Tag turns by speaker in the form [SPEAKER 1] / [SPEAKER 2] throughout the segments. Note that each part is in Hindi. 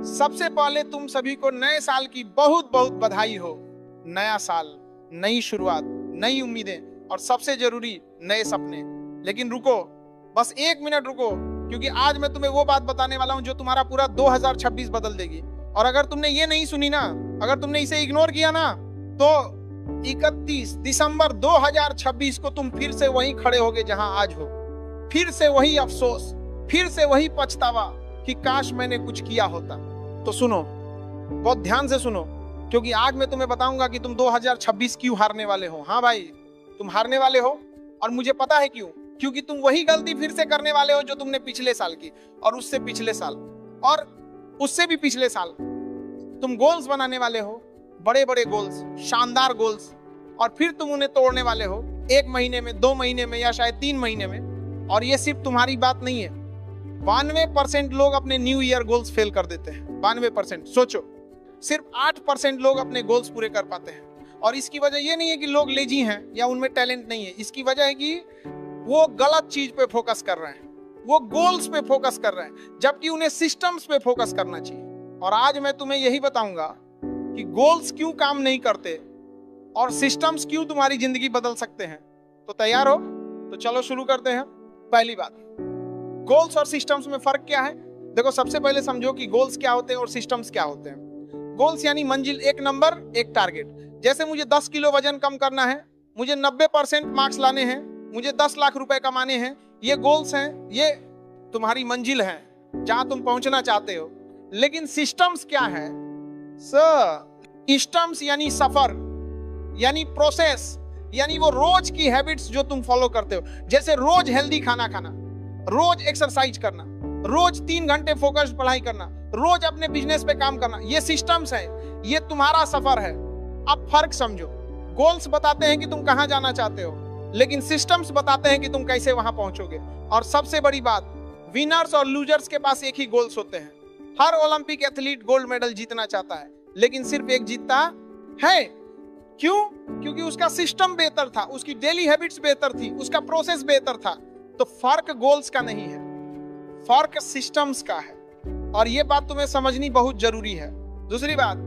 [SPEAKER 1] सबसे पहले तुम सभी को नए साल की बहुत बहुत बधाई हो। नया साल, नई शुरुआत, नई उम्मीदें और सबसे जरूरी नए सपने। लेकिन रुको, बस 1 मिनट रुको, क्योंकि आज मैं तुम्हें वो बात बताने वाला हूं जो तुम्हारा पूरा 2026 बदल देगी। और अगर तुमने ये नहीं सुनी ना, अगर तुमने इसे इग्नोर किया ना, तो 31 दिसंबर 2026 को तुम फिर से वहीं खड़े होगे जहां आज हो। फिर से वही अफसोस, फिर से वही पछतावा कि काश मैंने कुछ किया होता। तो सुनो, बहुत ध्यान से सुनो, क्योंकि आज मैं तुम्हें बताऊंगा कि तुम 2026 क्यों हारने वाले हो। हाँ भाई, तुम हारने वाले हो, और मुझे पता है क्यों। क्योंकि तुम वही गलती फिर से करने वाले हो जो तुमने पिछले साल की, और उससे पिछले साल, और उससे भी पिछले साल। तुम गोल्स बनाने वाले हो, बड़े बड़े गोल्स, शानदार गोल्स, और फिर तुम उन्हें तोड़ने वाले हो 1 महीने में, 2 महीने में, या शायद 3 महीने में। और ये सिर्फ तुम्हारी बात नहीं है, 92% लोग अपने न्यू ईयर गोल्स फेल कर देते हैं। 92%। सोचो, सिर्फ 8% लोग अपने गोल्स पूरे कर पाते हैं। और इसकी वजह ये नहीं है कि लोग लेजी हैं या उनमें टैलेंट नहीं है। इसकी वजह है कि वो गलत चीज पे फोकस कर रहे हैं, वो गोल्स पे फोकस कर रहे हैं, जबकि उन्हें सिस्टम्स पे फोकस करना चाहिए। और आज मैं तुम्हें यही बताऊंगा कि गोल्स क्यों काम नहीं करते और सिस्टम्स क्यों तुम्हारी जिंदगी बदल सकते हैं। तो तैयार हो? तो चलो शुरू करते हैं। पहली बात, गोल्स और सिस्टम्स में फर्क क्या है। देखो, सबसे पहले समझो कि गोल्स क्या होते हैं और सिस्टम्स क्या होते हैं। गोल्स यानी मंजिल, एक नंबर, एक टारगेट। जैसे मुझे 10 किलो वजन कम करना है, मुझे 90% मार्क्स लाने हैं, मुझे 10 लाख रुपए कमाने हैं, ये गोल्स हैं, ये तुम्हारी मंजिल है जहां तुम पहुंचना चाहते हो। लेकिन सिस्टम्स क्या है? सिस्टम्स यानी सफर, यानी प्रोसेस, यानी वो रोज की हैबिट्स जो तुम फॉलो करते हो। जैसे रोज हेल्दी खाना खाना, रोज एक्सरसाइज करना, रोज 3 घंटे फोकस्ड पढ़ाई करना, रोज अपने बिजनेस पे काम करना। ये सिस्टम्स है, ये तुम्हारा सफर है। अब फर्क समझो, गोल्स बताते हैं कि तुम कहां जाना चाहते हो, लेकिन सिस्टम्स बताते हैं कि तुम कैसे वहां पहुंचोगे। और सबसे बड़ी बात, विनर्स और लूजर्स के पास एक ही गोल्स होते हैं। हर ओलंपिक एथलीट गोल्ड मेडल जीतना चाहता है, लेकिन सिर्फ एक जीतता है। क्यों? क्योंकि उसका सिस्टम बेहतर था, उसकी डेली हैबिट्स बेहतर थी, उसका प्रोसेस बेहतर था। तो फर्क गोल्स का नहीं है, फर्क सिस्टम्स का है। और ये बात तुम्हें समझनी बहुत जरूरी है। दूसरी बात,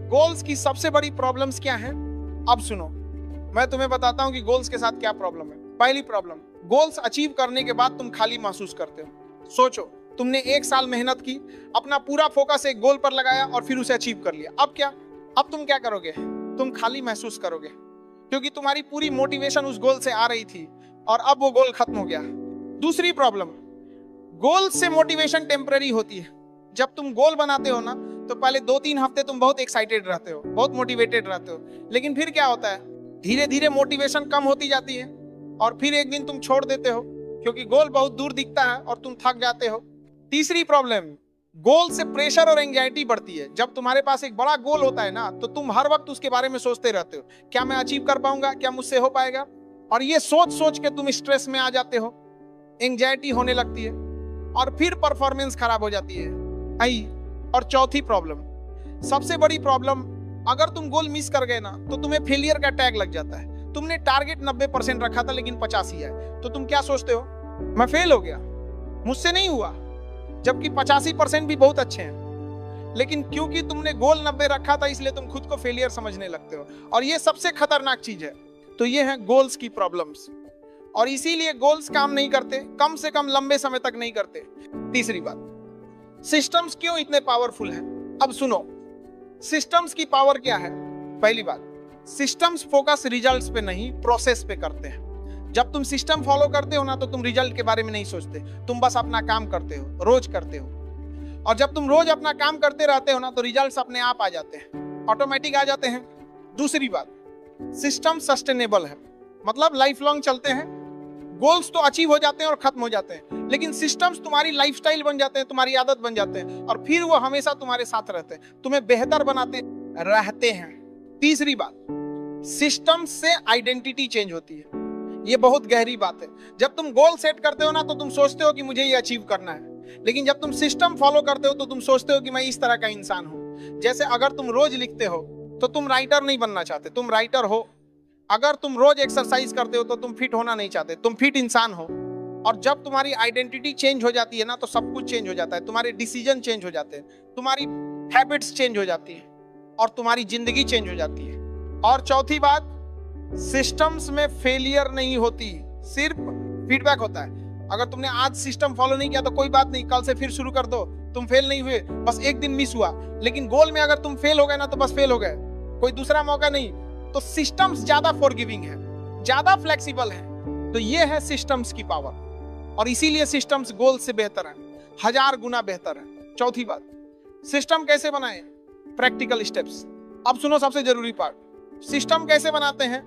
[SPEAKER 1] गोल्स की सबसे बड़ी प्रॉब्लम्स क्या हैं? अब सुनो, मैं तुम्हें बताता हूं कि गोल्स के साथ क्या प्रॉब्लम है। पहली प्रॉब्लम, गोल्स अचीव करने के बाद तुम खाली महसूस करते हो। सोचो, तुमने 1 साल मेहनत की, अपना पूरा फोकस एक गोल पर लगाया और फिर उसे अचीव कर लिया। अब क्या? अब तुम क्या करोगे? तुम खाली महसूस करोगे, क्योंकि तुम्हारी पूरी मोटिवेशन उस गोल से आ रही थी और अब वो गोल खत्म हो गया। दूसरी प्रॉब्लम, गोल से मोटिवेशन टेम्पररी होती है। जब तुम गोल बनाते हो ना, तो पहले 2-3 हफ्ते तुम बहुत एक्साइटेड रहते हो, बहुत मोटिवेटेड रहते हो, लेकिन फिर क्या होता है, धीरे धीरे मोटिवेशन कम होती जाती है और फिर एक दिन तुम छोड़ देते हो, क्योंकि गोल बहुत दूर दिखता है और तुम थक जाते हो। तीसरी प्रॉब्लम, गोल से प्रेशर और एंजाइटी बढ़ती है। जब तुम्हारे पास एक बड़ा गोल होता है ना, तो तुम हर वक्त उसके बारे में सोचते रहते हो, क्या मैं अचीव कर पाऊंगा, क्या मुझसे हो पाएगा। और ये सोच सोच के तुम स्ट्रेस में आ जाते हो, एंजाइटी होने लगती है और फिर परफॉर्मेंस खराब हो जाती है। और चौथी प्रॉब्लम, सबसे बड़ी प्रॉब्लम, अगर तुम गोल मिस कर गए ना, तो तुम्हें फेलियर का टैग लग जाता है। तुमने टारगेट 90% रखा था, लेकिन 85 है, तो तुम क्या सोचते हो? मैं फेल हो गया, मुझसे नहीं हुआ। जबकि 85% भी बहुत अच्छे हैं, लेकिन क्योंकि तुमने गोल 90 रखा था, इसलिए तुम खुद को फेलियर समझने लगते हो। और ये सबसे खतरनाक चीज है। तो ये है गोल्स की प्रॉब्लम्स, और इसीलिए गोल्स काम नहीं करते, कम से कम लंबे समय तक नहीं करते। तीसरी बात, सिस्टम्स क्यों इतने पावरफुल हैं? अब सुनो, सिस्टम्स की पावर क्या है। पहली बात, सिस्टम्स फोकस रिजल्ट्स पे नहीं, प्रोसेस पे करते हैं। जब तुम सिस्टम फॉलो करते हो ना, तो तुम रिजल्ट के बारे में नहीं सोचते, तुम बस अपना काम करते हो, रोज करते हो। और जब तुम रोज अपना काम करते रहते हो ना, तो रिजल्ट्स अपने आप आ जाते हैं, ऑटोमेटिक आ जाते हैं। दूसरी बात, सिस्टम सस्टेनेबल है, मतलब लाइफ लॉन्ग चलते हैं। गोल्स तो अचीव हो जाते हैं और खत्म हो जाते हैं, लेकिन सिस्टम्स तुम्हारी लाइफस्टाइल बन जाते हैं, तुम्हारी आदत बन जाते हैं, और फिर वो हमेशा तुम्हारे साथ रहते हैं, तुम्हें बेहतर बनाते रहते हैं। तीसरी बात, सिस्टम से आइडेंटिटी चेंज होती है। ये बहुत गहरी बात है। जब तुम गोल सेट करते हो ना, तो तुम सोचते हो कि मुझे ये अचीव करना है, लेकिन जब तुम सिस्टम फॉलो करते हो, तो तुम सोचते हो कि मैं इस तरह का इंसान हूं। जैसे अगर तुम रोज लिखते हो, तो तुम राइटर नहीं बनना चाहते, तुम राइटर हो। अगर तुम रोज एक्सरसाइज करते हो, तो तुम फिट होना नहीं चाहते, तुम फिट इंसान हो। और जब तुम्हारी आइडेंटिटी चेंज हो जाती है ना तो सब कुछ चेंज हो जाता है, तुम्हारे डिसीजन चेंज हो जाते हैं, तुम्हारी हैबिट्स चेंज हो जाती है और तुम्हारी जिंदगी चेंज हो जाती है। और चौथी बात, सिस्टम्स में फेलियर नहीं होती, सिर्फ फीडबैक होता है। अगर तुमने आज सिस्टम फॉलो नहीं किया तो कोई बात नहीं, कल से फिर शुरू कर दो, तुम फेल नहीं हुए, बस एक दिन मिस हुआ। लेकिन गोल में अगर तुम फेल हो गए ना तो बस फेल हो गए, कोई दूसरा मौका नहीं। तो सिस्टम्स ज्यादा फॉरगिविंग है, ज्यादा फ्लेक्सिबल है। तो ये है सिस्टम्स की पावर, और इसीलिए सिस्टम्स गोल से बेहतर है, 1000 गुना बेहतर है। चौथी बात, सिस्टम कैसे बनाए? Practical steps. अब सुनो सबसे जरूरी पार्ट, सिस्टम कैसे बनाते हैं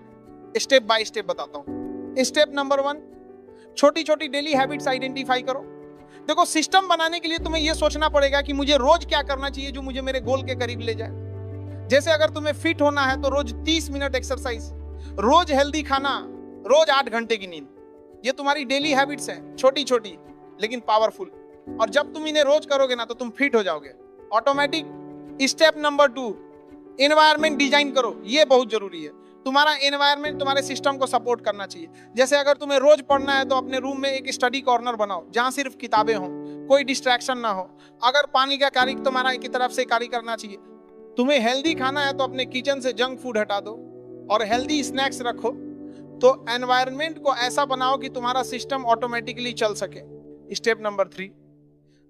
[SPEAKER 1] स्टेप बाय स्टेप बताता हूं। स्टेप नंबर 1, छोटी छोटी डेली हैबिट्स आइडेंटिफाई करो। देखो, सिस्टम बनाने के लिए तुम्हें यह सोचना पड़ेगा कि मुझे रोज क्या करना चाहिए जो मुझे मेरे गोल के करीब ले जाए। जैसे अगर तुम्हें फिट होना है तो रोज 30 मिनट एक्सरसाइज, रोज हेल्दी खाना, रोज 8 घंटे की नींद। ये तुम्हारी डेली हैबिट्स हैं, छोटी छोटी लेकिन पावरफुल। और जब तुम इन्हें रोज करोगे ना तो तुम फिट हो जाओगे automatic. Step number 2, environment design करो। ये बहुत जरूरी है। तुम्हारा एनवायरनमेंट तुम्हारे सिस्टम को सपोर्ट करना चाहिए। जैसे अगर तुम्हें रोज पढ़ना है तो अपने रूम में एक स्टडी कॉर्नर बनाओ जहां सिर्फ किताबें हों, कोई डिस्ट्रैक्शन ना हो। अगर पानी का कार्य तुम्हारा की तरफ से कार्य करना चाहिए। तुम्हें हेल्दी खाना है तो अपने किचन से जंक फूड हटा दो और हेल्दी स्नैक्स रखो। तो एनवायरनमेंट को ऐसा बनाओ कि तुम्हारा सिस्टम ऑटोमेटिकली चल सके। Step number 3,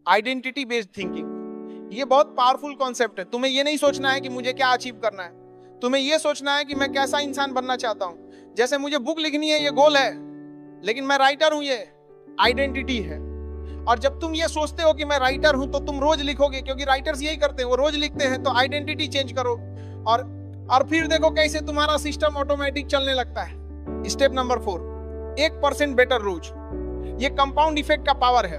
[SPEAKER 1] identity based thinking. ये बहुत पावरफुल कॉन्सेप्ट है। तुम्हें ये नहीं सोचना है कि मुझे क्या अचीव करना है, तुम्हें ये सोचना है कि मैं कैसा इंसान बनना चाहता हूं। जैसे मुझे बुक लिखनी है, ये गोल है, लेकिन मैं राइटर हूं, ये आइडेंटिटी है। और जब तुम ये सोचते हो कि मैं राइटर हूं तो तुम रोज लिखोगे, क्योंकि राइटर्स यही करते हैं, वो रोज लिखते हैं। तो आइडेंटिटी चेंज करो और फिर देखो कैसे तुम्हारा सिस्टम ऑटोमेटिक चलने लगता है। स्टेप नंबर 4, 1% बेटर रोज। ये कंपाउंड इफेक्ट का पावर है।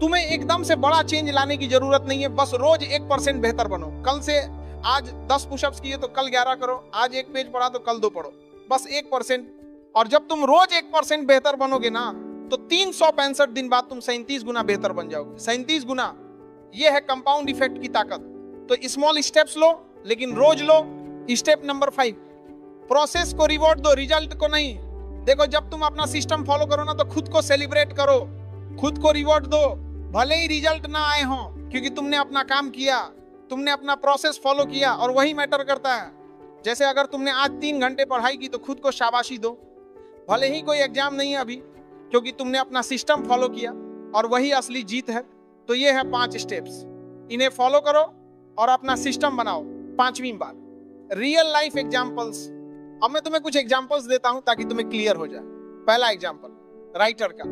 [SPEAKER 1] तुम्हें एकदम से बड़ा चेंज लाने की जरूरत नहीं है, बस रोज 1% बेहतर बनो। कल से आज 10 पुशअप्स किए तो कल 11 करो, आज 1 पेज पढ़ा तो कल 2 पढ़ो, बस 1%। और जब तुम रोज 1% बेहतर बनोगे ना तो 365 दिन बाद तुम 37 गुना बेहतर बन जाओगे। 37 गुना, ये है कंपाउंड इफेक्ट की ताकत। तो स्मॉल स्टेप्स लो लेकिन रोज लो। स्टेप नंबर 5, प्रोसेस को रिवॉर्ड दो, रिजल्ट को नहीं। देखो, जब तुम अपना सिस्टम फॉलो करो ना तो खुद को सेलिब्रेट करो, खुद को रिवॉर्ड दो, भले ही रिजल्ट ना आए हो, क्योंकि तुमने अपना काम किया, तुमने अपना प्रोसेस फॉलो किया और वही मैटर करता है। जैसे अगर तुमने आज 3 घंटे पढ़ाई की तो खुद को शाबाशी दो, भले ही कोई एग्जाम नहीं है अभी, क्योंकि तुमने अपना सिस्टम फॉलो किया और वही असली जीत है। तो ये है 5 स्टेप्स, इन्हें फॉलो करो और अपना सिस्टम बनाओ। 5वीं बात, रियल लाइफ एग्जाम्पल्स। अब मैं तुम्हें कुछ एग्जाम्पल्स देता हूं ताकि तुम्हें क्लियर हो जाए। पहला एग्जाम्पल राइटर का।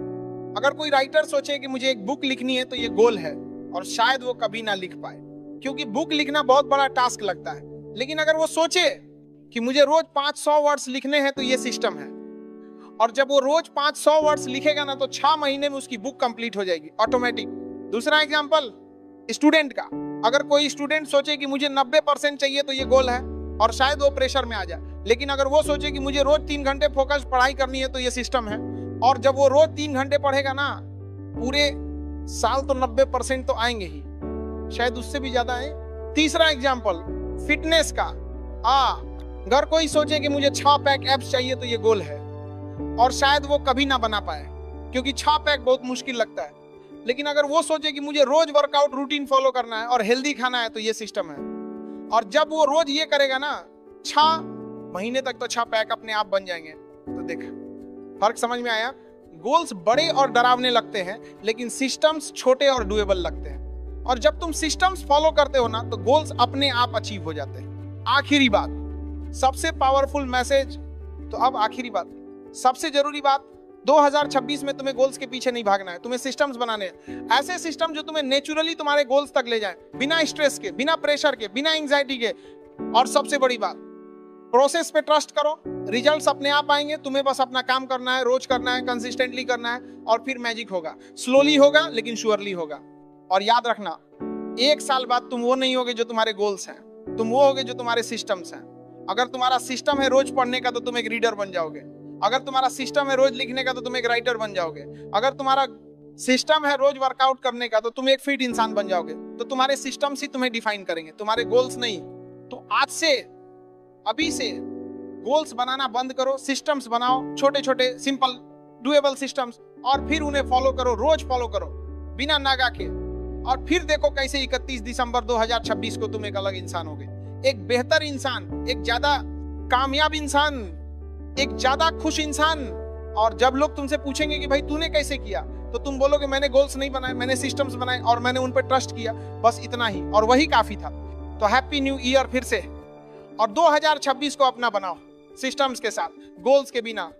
[SPEAKER 1] अगर कोई राइटर सोचे कि मुझे एक बुक लिखनी है तो ये गोल है और शायद वो कभी ना लिख पाए, क्योंकि बुक लिखना बहुत बड़ा टास्क लगता है। लेकिन अगर वो सोचे कि मुझे रोज 500 वर्ड्स लिखने हैं तो ये सिस्टम है, और जब वो रोज 500 वर्ड्स लिखेगा ना तो 6 महीने में उसकी बुक कंप्लीट हो जाएगी ऑटोमेटिक। दूसरा एग्जांपल स्टूडेंट का। अगर कोई स्टूडेंट सोचे कि मुझे 90% चाहिए तो ये गोल है और शायद वो प्रेशर में आ जाए, लेकिन अगर वो सोचे कि मुझे रोज 3 घंटे फोकस पढ़ाई करनी है तो ये सिस्टम है। और जब वो रोज 3 घंटे पढ़ेगा ना, पूरे साल तो 90% तो आएंगे ही, शायद उससे भी ज्यादा है। तीसरा एग्जांपल फिटनेस का। अगर कोई सोचे कि मुझे 6 पैक एब्स चाहिए तो ये गोल है और शायद वो कभी ना बना पाए, क्योंकि 6 पैक बहुत मुश्किल लगता है। लेकिन अगर वो सोचे कि मुझे रोज वर्कआउट रूटीन फॉलो करना है और हेल्दी खाना है तो ये सिस्टम है। और जब वो रोज ये करेगा ना, 6 महीने तक तो 6 पैक अपने आप बन जाएंगे। तो देख, फर्क समझ में आया? गोल्स बड़े और डरावने लगते हैं लेकिन सिस्टम्स छोटे और डुएबल लगते हैं। और जब तुम सिस्टम्स फॉलो करते हो ना तो गोल्स अपने आप अचीव हो जाते हैं। आखिरी बात, सबसे पावरफुल मैसेज। तो अब आखिरी बात, सबसे जरूरी बात, 2026 में तुम्हें गोल्स के पीछे नहीं भागना है, तुम्हें सिस्टम्स बनाने हैं। ऐसे सिस्टम जो तुम्हें नेचुरली तुम्हारे गोल्स तक ले जाएं, बिना स्ट्रेस के, बिना प्रेशर के, बिना एंजाइटी के। और सबसे बड़ी बात, प्रोसेस पे ट्रस्ट करो, रिजल्ट्स अपने आप आएंगे। तुम्हें बस अपना काम करना है, रोज करना है, कंसिस्टेंटली करना है, और फिर मैजिक होगा। स्लोली होगा लेकिन श्योरली होगा। और याद रखना, 1 साल बाद तुम वो नहीं होगे जो तुम्हारे गोल्स हैं, तुम वो होगे जो तुम्हारे सिस्टम्स हैं। अगर तुम्हारा सिस्टम है रोज पढ़ने का तो तुम एक रीडर बन जाओगे। अगर तुम्हारा सिस्टम है रोज लिखने का तो तुम एक राइटर बन जाओगे। अगर तुम्हारा सिस्टम है रोज वर्कआउट करने का तो तुम एक फिट इंसान बन जाओगे। तो तुम्हारे सिस्टम्स ही तुम्हें डिफाइन करेंगे, तुम्हारे गोल्स नहीं। तो आज से, अभी से गोल्स बनाना बंद करो, सिस्टम्स बनाओ, छोटे छोटे सिंपल डुएबल सिस्टम्स, और फिर उन्हें फॉलो करो, रोज फॉलो करो बिना नागा के। और फिर देखो कैसे 31 दिसंबर 2026 को तुम एक अलग इंसान होगे, एक बेहतर इंसान, एक ज्यादा कामयाब इंसान, एक ज्यादा खुश इंसान। और जब लोग तुमसे पूछेंगे कि भाई तूने कैसे किया, तो तुम बोलोगे मैंने गोल्स नहीं बनाए, मैंने सिस्टम्स बनाए और मैंने उन पर ट्रस्ट किया, बस इतना ही, और वही काफी था। तो हैप्पी न्यू ईयर फिर से, और 2026 को अपना बनाओ सिस्टम्स के साथ, गोल्स के बिना,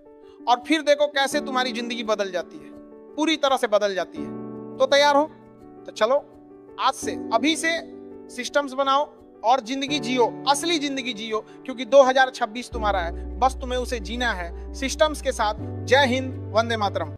[SPEAKER 1] और फिर देखो कैसे तुम्हारी जिंदगी बदल जाती है, पूरी तरह से बदल जाती है। तो तैयार हो? तो चलो आज से, अभी से सिस्टम्स बनाओ और जिंदगी जियो, असली जिंदगी जियो, क्योंकि 2026 तुम्हारा है, बस तुम्हें उसे जीना है सिस्टम्स के साथ। जय हिंद, वंदे मातरम।